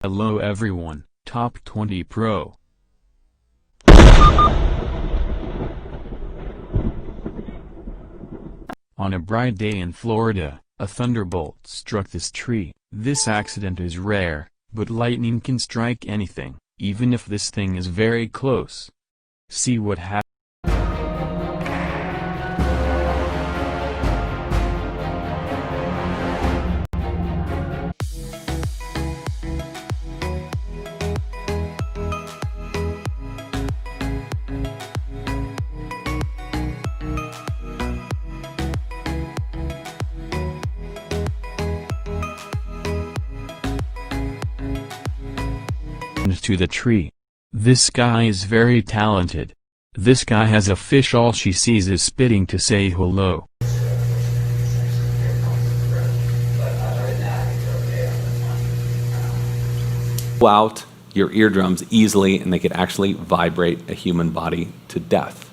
Hello everyone, Top 20 Pro. On a bright day in Florida, a thunderbolt struck this tree. This accident is rare, but lightning can strike anything, even if this thing is very close. See what happened. To the tree. This guy is very talented. This guy has a fish, all she sees is spitting to say hello. Out your eardrums easily, and they could actually vibrate a human body to death.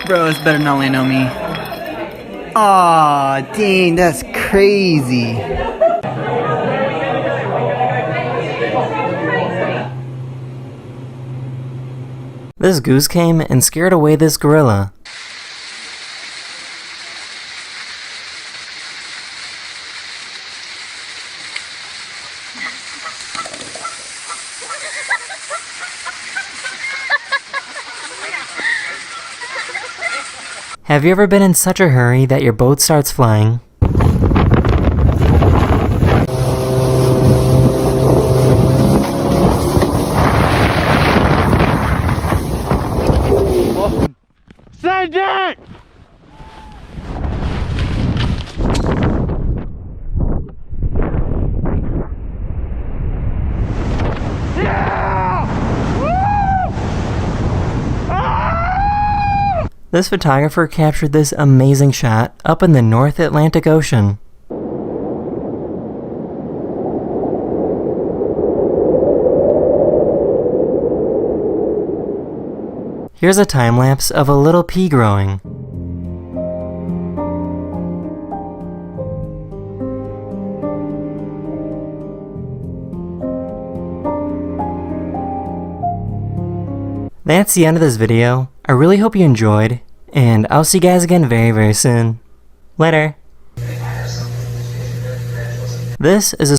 Bros better not land on me. Aw, dang, that's crazy. This goose came and scared away this gorilla. Have you ever been in such a hurry that your boat starts flying? Send it! This photographer captured this amazing shot up in the North Atlantic Ocean. Here's a time lapse of a little pea growing. That's the end of this video. I really hope you enjoyed, and I'll see you guys again very soon. Later. This is a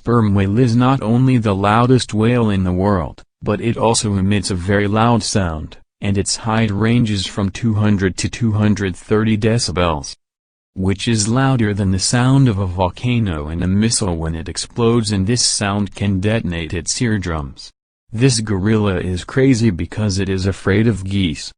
Sperm whale is not only the loudest whale in the world, but it also emits a very loud sound, and its height ranges from 200 to 230 decibels, which is louder than the sound of a volcano and a missile when it explodes, and this sound can detonate its eardrums. This gorilla is crazy because it is afraid of geese.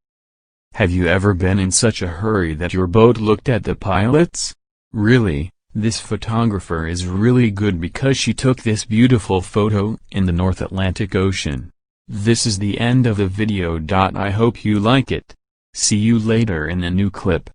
Have you ever been in such a hurry that your boat looked at the pilots? Really? This photographer is really good because she took this beautiful photo in the North Atlantic Ocean. This is the end of the video. I hope you like it. See you later in a new clip.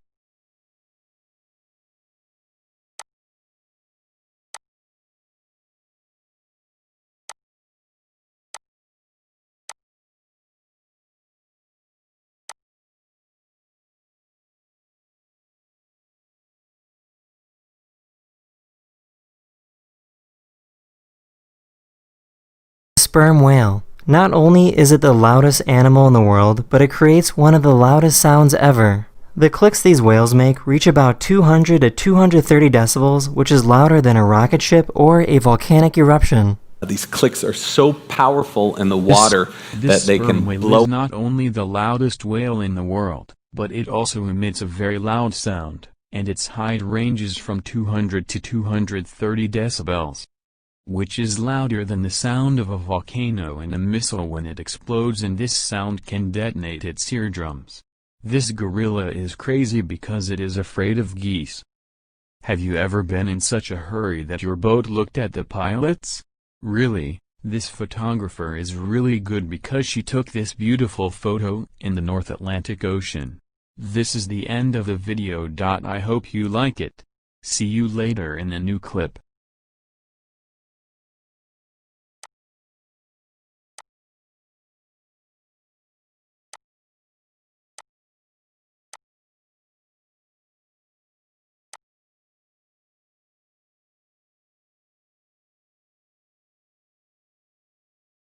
Sperm whale. Not only is it the loudest animal in the world, but it creates one of the loudest sounds ever. The clicks these whales make reach about 200 to 230 decibels, which is louder than a rocket ship or a volcanic eruption. These clicks are so powerful in the water that they can This sperm whale blow. is not only the loudest whale in the world, but it also emits a very loud sound, and its height ranges from 200 to 230 decibels, which is louder than the sound of a volcano and a missile when it explodes, and this sound can detonate its eardrums. This gorilla is crazy because it is afraid of geese. Have you ever been in such a hurry that your boat looked at the pilots? Really, this photographer is really good because she took this beautiful photo in the North Atlantic Ocean. This is the end of the video. I hope you like it. See you later in a new clip.